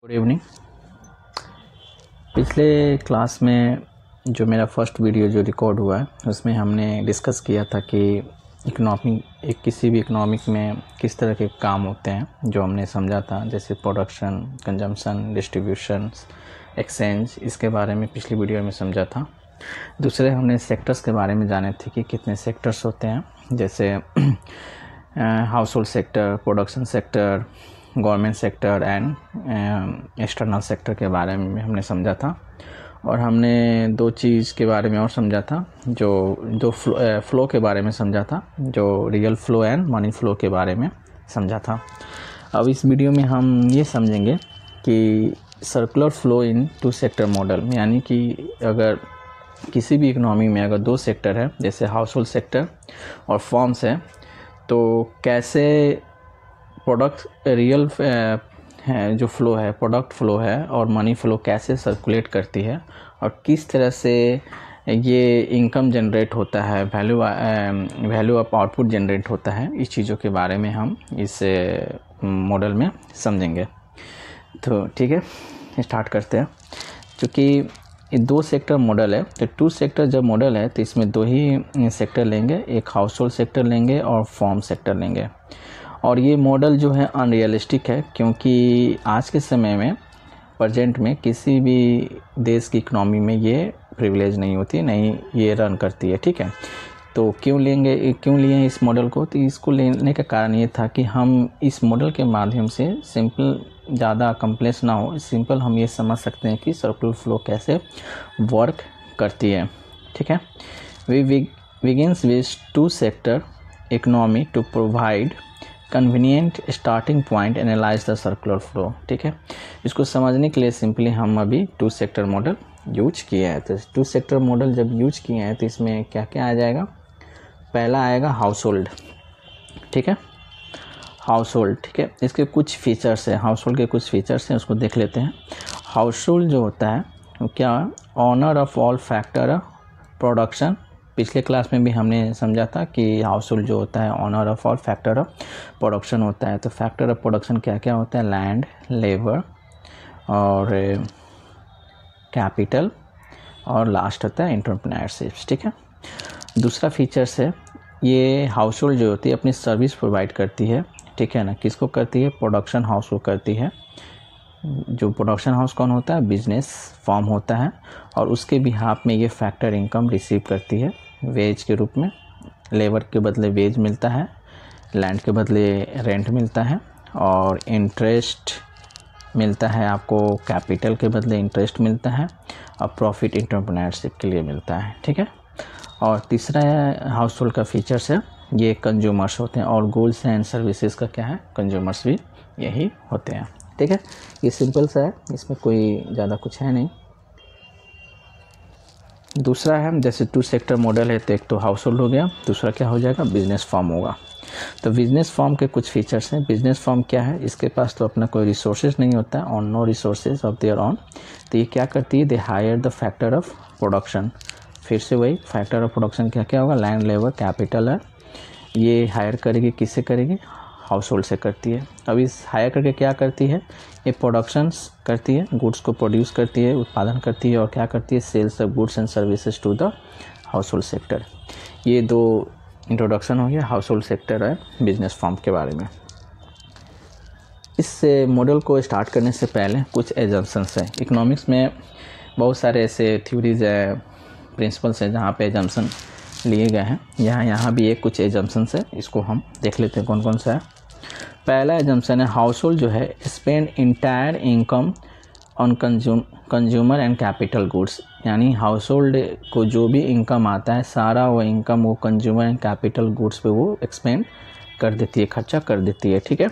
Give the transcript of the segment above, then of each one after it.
Good evening. पिछले class में जो मेरा फर्स्ट वीडियो जो रिकॉर्ड हुआ है उसमें हमने डिस्कस किया था कि किसी भी इकोनॉमिक में किस तरह के काम होते हैं जो हमने समझा था, जैसे प्रोडक्शन, कंजम्पशन, डिस्ट्रीब्यूशन, एक्सचेंज। इसके बारे में पिछली वीडियो में समझा था। दूसरे हमने सेक्टर्स के बारे में जाने थे कि कितने सेक्टर्स होते हैं, जैसे house hold sector, production sector, government sector and external sector के बारे में हमने समझा था। और हमने दो चीज़ के बारे में और समझा था, जो फ्लो के बारे में समझा था, जो real flow and money flow के बारे में समझा था। अब इस वीडियो में हम ये समझेंगे कि circular flow in two sector model, यानी कि अगर किसी भी इकोनॉमी में अगर दो सेक्टर है, जैसे हाउस होल्ड सेक्टर और फॉर्म्स है, तो कैसे प्रोडक्ट रियल है जो फ्लो है, प्रोडक्ट फ्लो है और मनी फ्लो कैसे सर्कुलेट करती है और किस तरह से ये इनकम जनरेट होता है, वैल्यू ऑफ आउटपुट जनरेट होता है। इस चीज़ों के बारे में हम इस मॉडल में समझेंगे। तो ठीक है, स्टार्ट करते हैं। क्योंकि ये दो सेक्टर मॉडल है, तो टू सेक्टर जब मॉडल है तो इसमें दो ही सेक्टर लेंगे, एक हाउस होल्ड सेक्टर लेंगे और फॉर्म सेक्टर लेंगे। और ये मॉडल जो है अनरियलिस्टिक है, क्योंकि आज के समय में प्रेजेंट में किसी भी देश की इकनॉमी में ये प्रिविलेज नहीं होती, नहीं ये रन करती है। ठीक है, तो क्यों लिए इस मॉडल को? तो इसको लेने का कारण ये था कि हम इस मॉडल के माध्यम से सिंपल, ज़्यादा कम्प्लेक्स ना हो, सिंपल हम ये समझ सकते हैं कि सर्कुलर फ्लो कैसे वर्क करती है। ठीक है, we begins with two sector economy to provide convenient starting point analyse the circular flow. ठीक है, इसको समझने के लिए सिंपली हम अभी टू सेक्टर मॉडल यूज किए हैं। तो टू सेक्टर मॉडल जब यूज किए हैं तो इसमें क्या क्या आ जाएगा? पहला आएगा हाउस होल्ड। ठीक है, हाउस होल्ड। ठीक है, इसके कुछ फीचर्स हैं, हाउस होल्ड के कुछ फीचर्स हैं, उसको देख लेते हैं। हाउस होल्ड जो होता है वो क्या? Owner of all factor of production. पिछले क्लास में भी हमने समझा था कि हाउस होल्ड जो होता है owner of all factor of production होता है। तो फैक्टर ऑफ प्रोडक्शन क्या क्या होता है? लैंड, लेबर और कैपिटल, और लास्ट होता है एंटरप्रेन्योरशिप। ठीक है, दूसरा फीचर्स है, ये हाउस होल्ड जो होती है अपनी सर्विस प्रोवाइड करती है। ठीक है ना, किसको करती है? प्रोडक्शन हाउस को करती है। जो प्रोडक्शन हाउस कौन होता है? बिजनेस फॉर्म होता है, और उसके बिहाफ में ये फैक्टर इनकम रिसीव करती है वेज के रूप में। लेबर के बदले वेज मिलता है, लैंड के बदले रेंट मिलता है, और इंटरेस्ट मिलता है आपको, कैपिटल के बदले इंटरेस्ट मिलता है, और प्रॉफिट एंटरप्रेन्योरशिप के लिए मिलता है। ठीक है, और तीसरा हाउस होल्ड का फीचर्स है, ये कंज्यूमर्स होते हैं, और गुड्स एंड सर्विसेज का क्या है? कंज्यूमर्स भी यही होते हैं। ठीक है, ये सिंपल सा है, इसमें कोई ज़्यादा कुछ है नहीं। दूसरा है, जैसे टू सेक्टर मॉडल है तो एक तो हाउस होल्ड हो गया, दूसरा क्या हो जाएगा? बिजनेस फॉर्म होगा। तो बिजनेस फॉर्म के कुछ फीचर्स हैं। बिजनेस फॉर्म क्या है? इसके पास तो अपना कोई रिसोर्सेज नहीं होता है, own no resources of their own. तो ये क्या करती है? They hire the factor of production. फिर से वही फैक्टर ऑफ प्रोडक्शन क्या क्या होगा? लैंड, लेबर, कैपिटल है। ये हायर करेगी, किससे करेगी? हाउस होल्ड से करती है। अब इस हायर करके क्या करती है? ये प्रोडक्शंस करती है, गुड्स को प्रोड्यूस करती है, उत्पादन करती है, और क्या करती है? Sales of goods and services to the household sector. ये दो इंट्रोडक्शन हो गया हाउस होल्ड सेक्टर है बिजनेस फॉर्म के बारे में। इस मॉडल को स्टार्ट करने से पहले कुछ एजम्पशंस हैं। इकोनॉमिक्स में बहुत सारे ऐसे थ्योरीज है, प्रिंसिपल्स हैं जहाँ पे एजम्पशन लिए गए हैं। यहाँ भी एक कुछ एजम्पशंस है, इसको हम देख लेते हैं कौन कौन सा है। पहला एजम्पशन है, हाउस होल्ड जो है spend entire income on consumer and capital goods. यानी हाउस होल्ड को जो भी इनकम आता है, सारा वो इनकम वो कंज्यूमर एंड कैपिटल गुड्स पे वो एक्सपेंड कर देती है, खर्चा कर देती है। ठीक है,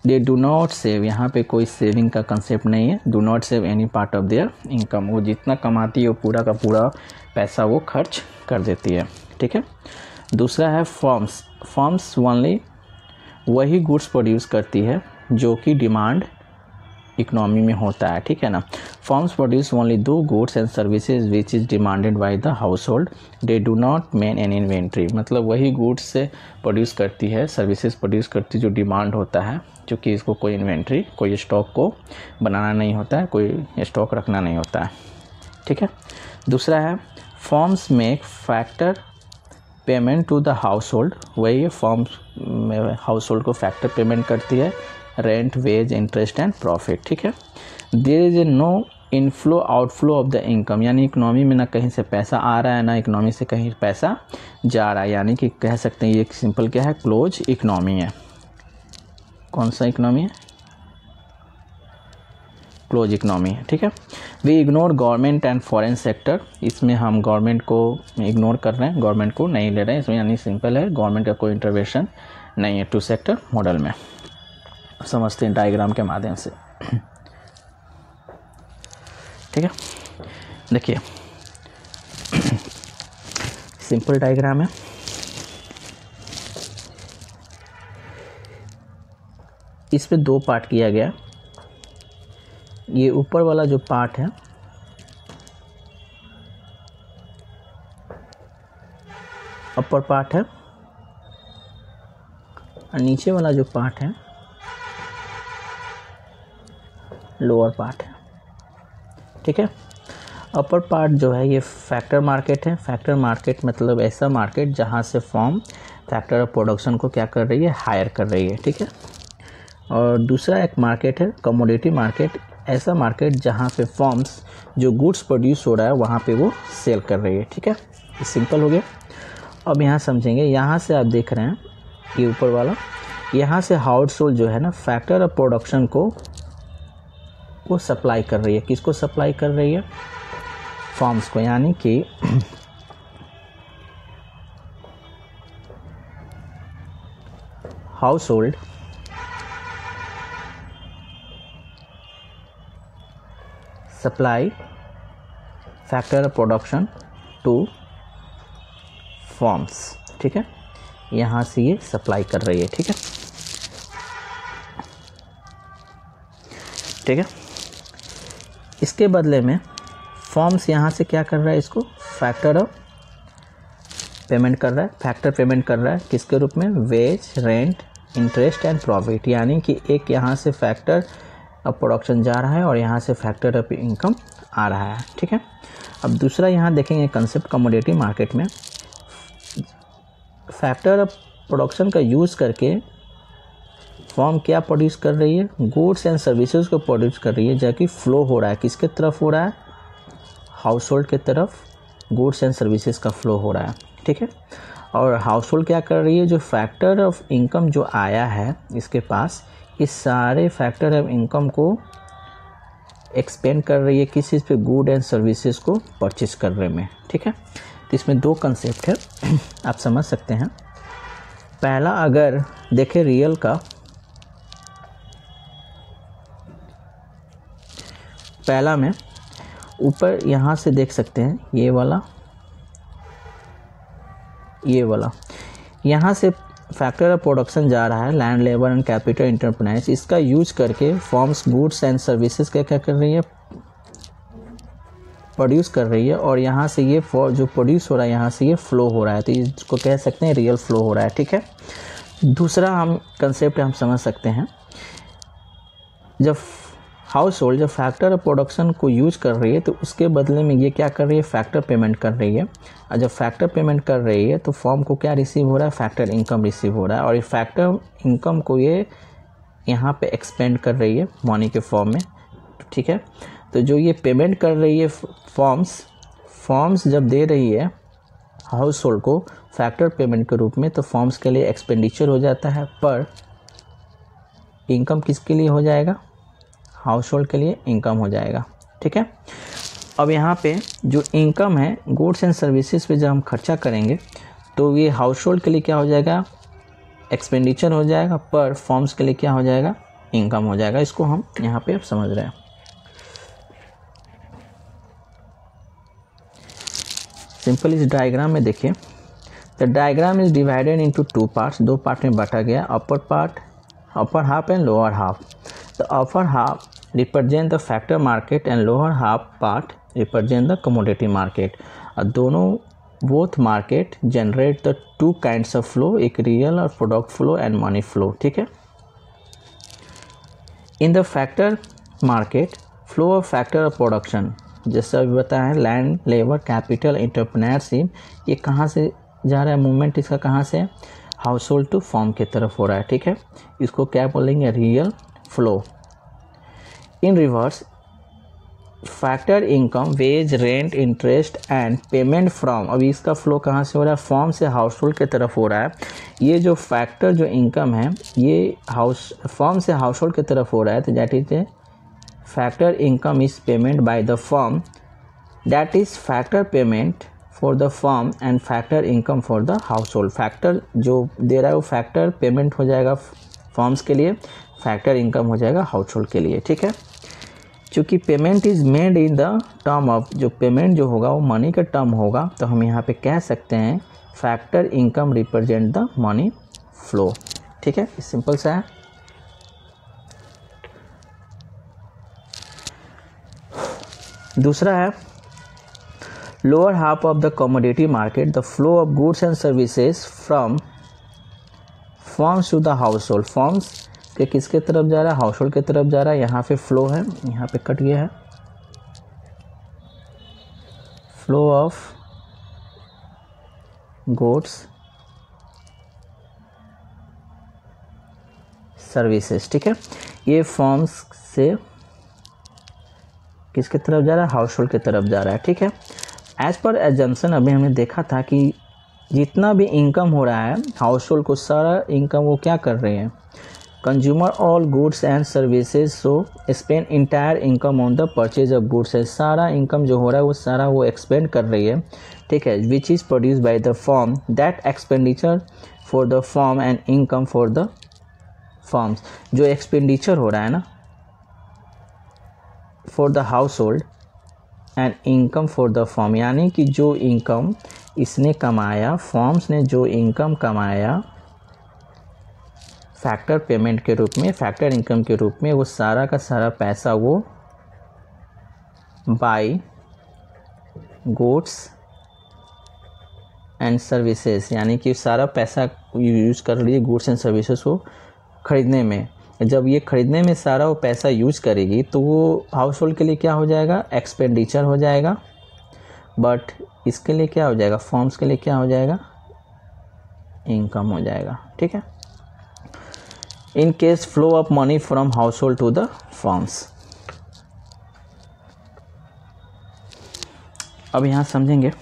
दे डू नॉट सेव, यहाँ पे कोई सेविंग का कंसेप्ट नहीं है। Do not save any part of their income, वो जितना कमाती है वो पूरा का पूरा पैसा वो खर्च कर देती है। ठीक है, दूसरा है फॉर्म्स ओनली वही गुड्स प्रोड्यूस करती है जो कि डिमांड इकोनॉमी में होता है, ठीक है ना। फर्म्स प्रोड्यूस ओनली दो goods and services which is demanded by the house hold, they do not main N inventory. मतलब वही गुड्स से प्रोड्यूस करती है, सर्विसेज प्रोड्यूस करती है जो डिमांड होता है, क्योंकि इसको कोई इन्वेंट्री, कोई स्टॉक को बनाना नहीं होता है, कोई स्टॉक रखना नहीं होता है, ठीक है। दूसरा है firms make factor payment to the household, वही फर्म्स में हाउस होल्ड को फैक्टर पेमेंट करती है, rent, wage, interest and profit, ठीक है। There is a no inflow outflow of the income, यानी इकोनॉमी में ना कहीं से पैसा आ रहा है ना इकोनॉमी से कहीं पैसा जा रहा है, यानी कि कह सकते हैं ये सिंपल क्या है, क्लोज इकोनॉमी है। कौन सा इकोनॉमी है? क्लोज इकोनॉमी है, ठीक है। We ignore government and foreign sector, इसमें हम गवर्नमेंट को इग्नोर कर रहे हैं, गवर्नमेंट को नहीं ले रहे हैं इसमें, यानी सिंपल है, गवर्नमेंट का कोई इंटरवेंशन नहीं है टू सेक्टर मॉडल में। समझते हैं डायग्राम के माध्यम से, ठीक है। देखिए सिंपल डायग्राम है, इस पे दो पार्ट किया गया। ये ऊपर वाला जो पार्ट है अपर पार्ट है, और नीचे वाला जो पार्ट है लोअर पार्ट है, ठीक है। अपर पार्ट जो है ये फैक्टर मार्केट है। फैक्टर मार्केट मतलब ऐसा मार्केट जहाँ से फर्म फैक्टर ऑफ प्रोडक्शन को क्या कर रही है, हायर कर रही है, ठीक है। और दूसरा एक मार्केट है कमोडिटी मार्केट, ऐसा मार्केट जहाँ पे फर्म्स जो गुड्स प्रोड्यूस हो रहा है वहाँ पे वो सेल कर रही है, ठीक है। ये सिंपल हो गया। अब यहाँ समझेंगे, यहाँ से आप देख रहे हैं ये ऊपर वाला, यहाँ से हाउस होल्ड जो है ना फैक्टर ऑफ प्रोडक्शन को वो सप्लाई कर रही है। किसको सप्लाई कर रही है? फर्म्स को, यानी कि household supply factor of production to firms, ठीक है। यहाँ से ये सप्लाई कर रही है, ठीक है, ठीक है। इसके बदले में फर्म्स यहाँ से क्या कर रहा है, इसको फैक्टर ऑफ पेमेंट कर रहा है। फैक्टर पेमेंट कर रहा है किसके रूप में? Wage, rent, interest and profit, यानी कि एक यहाँ से फैक्टर ऑफ प्रोडक्शन जा रहा है और यहाँ से फैक्टर ऑफ इनकम आ रहा है, ठीक है। अब दूसरा यहाँ देखेंगे कंसेप्ट कमोडिटी मार्केट में, फैक्टर ऑफ प्रोडक्शन का यूज़ करके फर्म क्या प्रोड्यूस कर रही है? गुड्स एंड सर्विसेज को प्रोड्यूस कर रही है, जबकि फ्लो हो रहा है किसके तरफ हो रहा है? हाउस होल्ड के तरफ गुड्स एंड सर्विसेज का फ्लो हो रहा है, ठीक है। और हाउस होल्ड क्या कर रही है? जो फैक्टर ऑफ इनकम जो आया है इसके पास, इस सारे फैक्टर ऑफ इनकम को एक्सपेंड कर रही है किस चीज़ पे? गुड एंड सर्विसेज को परचेज करने में, ठीक है। तो इसमें दो कंसेप्ट है, आप समझ सकते हैं। पहला अगर देखें रियल का, पहला में ऊपर यहाँ से देख सकते हैं ये वाला, ये वाला, यहाँ से फैक्टर ऑफ प्रोडक्शन जा रहा है land, labour and capital enterprise, इसका यूज करके फर्म्स गुड्स एंड सर्विसेज क्या क्या कर रही है? प्रोड्यूस कर रही है, और यहाँ से ये जो प्रोड्यूस हो रहा है यहाँ से ये फ्लो हो रहा है, तो इसको कह सकते हैं रियल फ्लो हो रहा है, ठीक है। दूसरा हम कंसेप्ट हम समझ सकते हैं, जब हाउस होल्ड जब फैक्टर ऑफ प्रोडक्शन को यूज कर रही है तो उसके बदले में ये क्या कर रही है? फैक्टर पेमेंट कर रही है, और जब फैक्टर पेमेंट कर रही है तो फर्म को क्या रिसीव हो रहा है? फैक्टर इनकम रिसीव हो रहा है, और ये फैक्टर इनकम को ये यहाँ पे एक्सपेंड कर रही है मनी के फॉर्म में, ठीक है। तो जो ये पेमेंट कर रही है फर्म्स जब दे रही है हाउस होल्ड को फैक्टर पेमेंट के रूप में, तो फर्म्स के लिए एक्सपेंडिचर हो जाता है, पर इनकम किसके लिए हो जाएगा? हाउस होल्ड के लिए इनकम हो जाएगा, ठीक है। अब यहाँ पे जो इनकम है गुड्स एंड सर्विसेज पे जब हम खर्चा करेंगे तो ये हाउस होल्ड के लिए क्या हो जाएगा? एक्सपेंडिचर हो जाएगा, पर फर्म्स के लिए क्या हो जाएगा? इनकम हो जाएगा। इसको हम यहाँ पे अब समझ रहे हैं। सिंपल इस डायग्राम में देखिए, the diagram is divided into two parts, दो पार्ट में बांटा गया, upper half and lower half. तो upper half represent the factor market and lower half part represent the commodity market. और दोनों both market generate the two kinds of flow, एक real और product flow and money flow. ठीक है, in the factor market flow of factor of production, जैसा अभी बताया है, लैंड, लेबर, कैपिटल, एंटरप्रेन्योरशिप, ये कहाँ से जा रहा है मूवमेंट, इसका कहाँ से, हाउस होल्ड टू फॉर्म की तरफ हो रहा है। ठीक है, इसको क्या बोलेंगे, real flow. In reverse factor income, wage, rent, interest and payment from, अभी इसका फ्लो कहाँ से हो रहा है, फॉर्म से हाउस होल्ड की तरफ हो रहा है। ये जो फैक्टर जो इनकम है ये फॉर्म से हाउस होल्ड की तरफ हो रहा है, तो that is a factor income is payment by the firm, that is factor payment for the firm and factor income for the house hold. Factor जो दे रहा है वो फैक्टर पेमेंट हो जाएगा फर्म्स के लिए, फैक्टर इनकम हो जाएगा हाउस होल्ड के लिए। ठीक है, चूँकि payment is made in the term of, जो पेमेंट जो होगा वो मनी का टर्म होगा, तो हम यहाँ पे कह सकते हैं factor income represent the money flow. ठीक है, सिंपल सा है। दूसरा है lower half of the commodity market, the flow of goods and services from firms to the household. Firms के किसके तरफ जा रहा है, हाउस होल्ड की तरफ जा रहा है। यहाँ पे फ्लो है, यहाँ पे कट गया है, फ्लो ऑफ गुड्स सर्विसेज। ठीक है, ये फर्म्स से किसके तरफ जा रहा है, हाउस होल्ड की तरफ जा रहा है। ठीक है, एज पर एजम्पशन अभी हमने देखा था कि जितना भी इनकम हो रहा है हाउस होल्ड को, सारा इनकम वो क्या कर रहे हैं, consumer all goods and services, so spend entire income on the purchase of goods है। सारा इनकम जो हो रहा है वो सारा वो एक्सपेंड कर रही है। ठीक है, which is produce by the firm, that expenditure for the firm and income for the firms. जो एक्सपेंडिचर हो रहा है ना for the house hold and income for the firm, यानी कि जो इनकम इसने कमाया, फर्म्स ने जो इनकम कमाया फैक्टर पेमेंट के रूप में, फैक्टर इनकम के रूप में, वो सारा का सारा पैसा वो बाय गुड्स एंड सर्विसेज, यानी कि सारा पैसा यूज़ कर रही है गुड्स एंड सर्विसेज को ख़रीदने में। जब ये ख़रीदने में सारा वो पैसा यूज करेगी तो वो हाउस होल्ड के लिए क्या हो जाएगा, एक्सपेंडिचर हो जाएगा, बट इसके लिए क्या हो जाएगा, फर्म्स के लिए क्या हो जाएगा, इनकम हो जाएगा। ठीक है, in case flow of money from household to the firms. अब यहाँ समझेंगे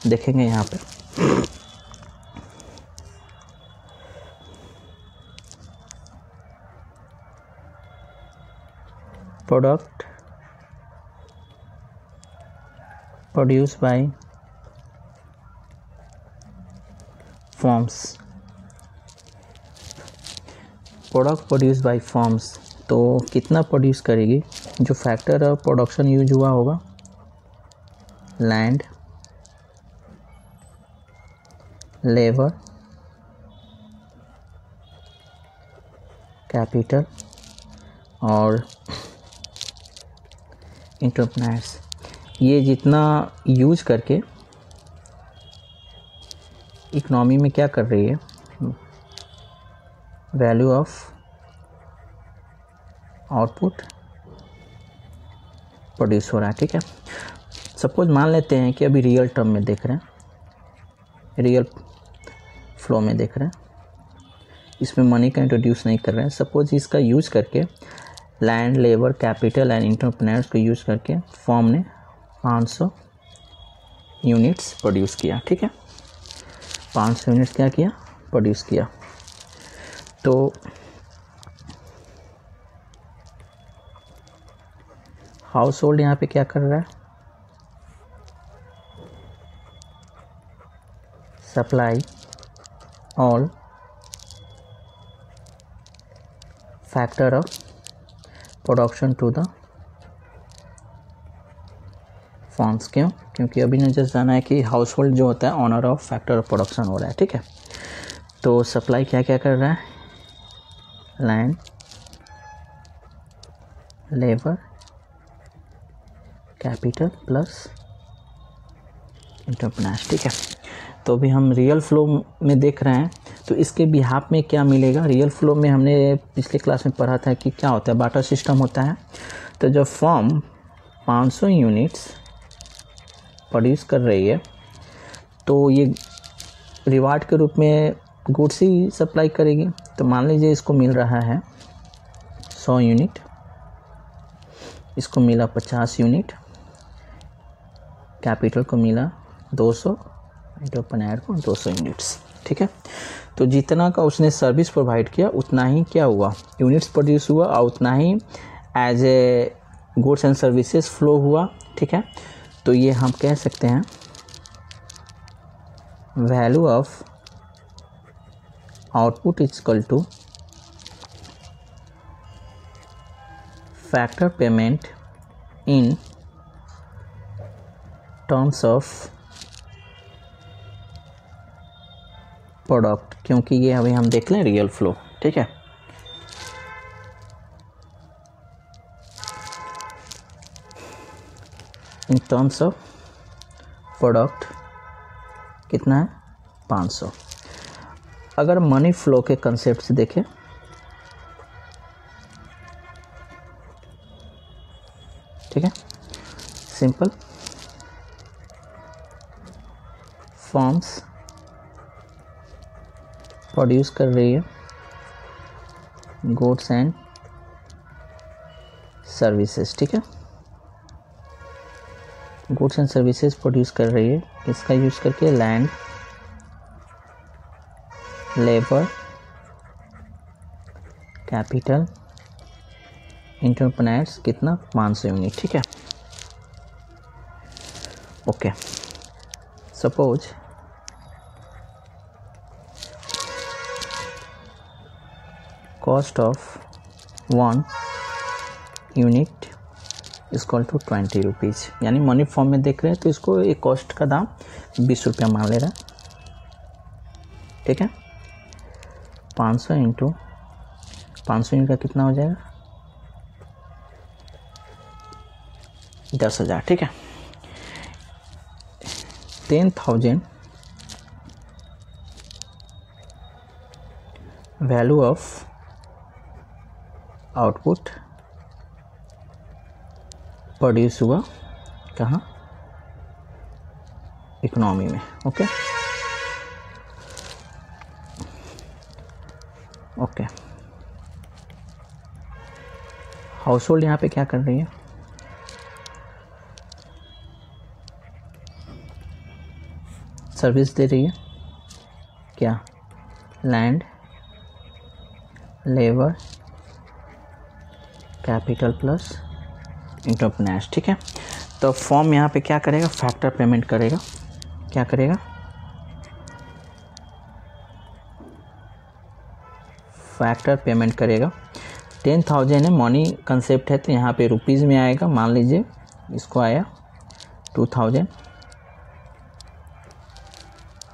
देखेंगे यहाँ पे product produce by firms, product produce by firms, तो कितना प्रोड्यूस करेगी, जो फैक्टर ऑफ प्रोडक्शन यूज हुआ होगा, लैंड, लेबर, कैपिटल और एंटरप्रेन्योर्स, ये जितना यूज करके इकोनॉमी में क्या कर रही है, वैल्यू ऑफ आउटपुट प्रोड्यूस हो रहा है। ठीक है, सपोज मान लेते हैं कि अभी रियल टर्म में देख रहे हैं, रियल फ्लो में देख रहे हैं, इसमें मनी का इंट्रोड्यूस नहीं कर रहे हैं। सपोज इसका यूज़ करके land, labour, capital and entrepreneurs को यूज़ करके फर्म ने 500 यूनिट्स प्रोड्यूस किया। ठीक है, 500 यूनिट्स क्या किया, प्रोड्यूस किया। तो हाउस होल्ड यहाँ पे क्या कर रहा है, supply all factor of production to the firms. क्यों, क्योंकि अभी ने जस्ट जाना है कि हाउस होल्ड जो होता है owner of factor of production हो रहा है। ठीक है, तो सप्लाई क्या क्या कर रहा है, land, labour, capital plus entrepreneur. ठीक है, तो अभी हम रियल फ्लो में देख रहे हैं। तो इसके बिहाफ में क्या मिलेगा, रियल फ्लो में हमने पिछले क्लास में पढ़ा था कि क्या होता है, बार्टर सिस्टम होता है। तो जब फर्म 500 यूनिट्स प्रोड्यूस कर रही है तो ये रिवार्ड के रूप में गुड्स ही सप्लाई करेगी। तो मान लीजिए इसको मिल रहा है 100 यूनिट, इसको मिला 50 यूनिट, कैपिटल को मिला 200, एंटरप्रेन्योर को 200 यूनिट्स। ठीक है, तो जितना का उसने सर्विस प्रोवाइड किया उतना ही क्या हुआ, यूनिट्स प्रोड्यूस हुआ और उतना ही as a goods and services flow हुआ। ठीक है, तो ये हम कह सकते हैं value of output is equal to factor payment in terms of product, क्योंकि ये अभी हम देख लें रियल फ्लो। ठीक है, इन टर्म्स ऑफ प्रोडक्ट कितना है, 500। अगर मनी फ्लो के कंसेप्ट से देखें, ठीक है, सिंपल, फॉर्म्स प्रोड्यूस कर रही है गुड्स एंड सर्विसेज। ठीक है, गुड्स एंड सर्विसेज प्रोड्यूस कर रही है, इसका यूज़ करके लैंड, लेबर, कैपिटल, एंटरप्रेन्योर्स कितना, 500 यूनिट। ठीक है, okay, suppose cost of 1 unit equal to 20 rupees, यानी मनी फॉर्म में देख रहे हैं तो इसको एक कॉस्ट का दाम 20 रुपया मान ले रहा है। ठीक है, 500 इंटू 500 यूनिट का कितना हो जाएगा, 10,000। ठीक है, 10,000 वैल्यू ऑफ आउटपुट प्रोड्यूस हुआ कहाँ, इकोनॉमी में। ओके ओके, हाउस होल्ड यहाँ पे क्या कर रही है, सर्विस दे रही है, क्या, land, labour, capital plus entrepreneur. ठीक है, तो फॉर्म यहाँ पे क्या करेगा, फैक्टर पेमेंट करेगा, क्या करेगा, फैक्टर पेमेंट करेगा। 10,000 है, मनी कंसेप्ट है तो यहाँ पे रुपीज़ में आएगा। मान लीजिए इसको आया 2,000,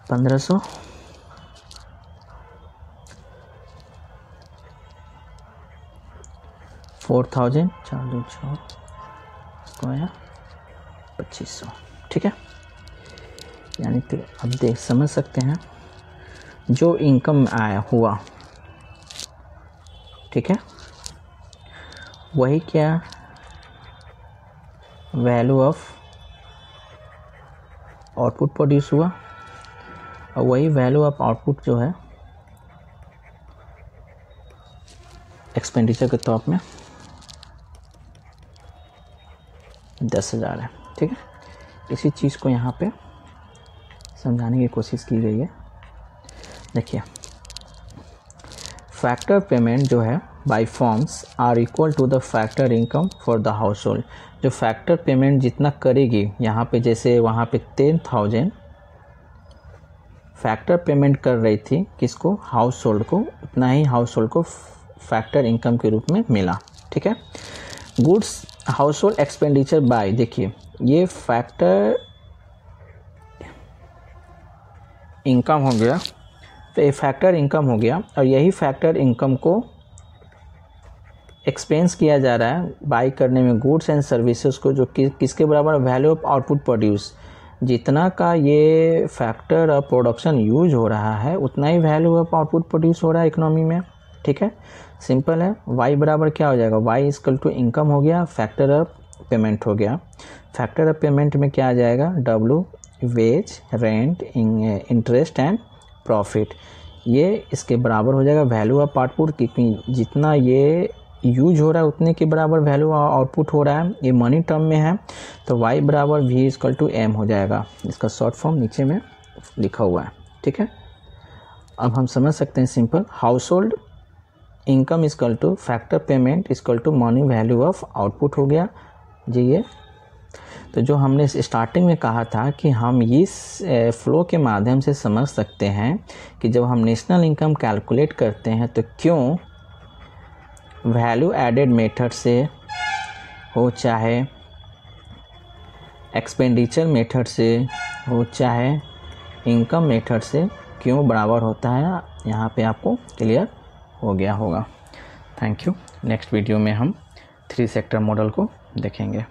1,500, 4,000, 4,2,6 इसको आया 2,500। ठीक है, यानी तो अब देख समझ सकते हैं जो इनकम आया हुआ, ठीक है, वही क्या, वैल्यू ऑफ आउटपुट प्रोड्यूस हुआ और वही वैल्यू ऑफ आउटपुट जो है एक्सपेंडिचर के तौर में 10,000 है। ठीक है, इसी चीज़ को यहाँ पे समझाने की कोशिश की गई है। देखिए, फैक्टर पेमेंट जो है by firms are equal to the factor income for the household. जो फैक्टर पेमेंट जितना करेगी यहाँ पे, जैसे वहाँ पे 10,000 फैक्टर पेमेंट कर रही थी किसको, हाउस होल्ड को, उतना ही हाउस होल्ड को फैक्टर इनकम के रूप में मिला। ठीक है, goods house hold expenditure bye, देखिए ये फैक्टर इनकम हो गया, तो ये फैक्टर इनकम हो गया, और यही फैक्टर इनकम को एक्सपेंस किया जा रहा है बाई करने में गुड्स एंड सर्विसेज को, जो किसके बराबर, वैल्यू ऑफ आउटपुट प्रोड्यूस। जितना का ये फैक्टर ऑफ प्रोडक्शन यूज हो रहा है उतना ही वैल्यू ऑफ आउटपुट प्रोड्यूस हो रहा है इकोनॉमी में। ठीक है, सिंपल है। y बराबर क्या हो जाएगा, y इक्वल टू इनकम हो गया, फैक्टर ऑफ पेमेंट हो गया। फैक्टर ऑफ पेमेंट में क्या आ जाएगा, w wage, rent, interest and profit. ये इसके बराबर हो जाएगा वैल्यू ऑफ आउटपुट, क्योंकि जितना ये यूज हो रहा है उतने के बराबर वैल्यू आउटपुट हो रहा है। ये मनी टर्म में है, तो y बराबर v इक्वल टू m हो जाएगा। इसका शॉर्ट फॉर्म नीचे में लिखा हुआ है। ठीक है, अब हम समझ सकते हैं simple, household income equal to factor payment equal to money value of output हो गया जी। ये तो जो हमने स्टार्टिंग में कहा था कि हम इस फ्लो के माध्यम से समझ सकते हैं कि जब हम नेशनल इनकम कैलकुलेट करते हैं तो क्यों वैल्यू एडेड मेथड से हो, चाहे एक्सपेंडिचर मेथड से हो, चाहे इनकम मेथड से, क्यों बराबर होता है, यहाँ पे आपको क्लियर हो गया होगा। Thank you. नेक्स्ट वीडियो में हम 3 सेक्टर मॉडल को देखेंगे।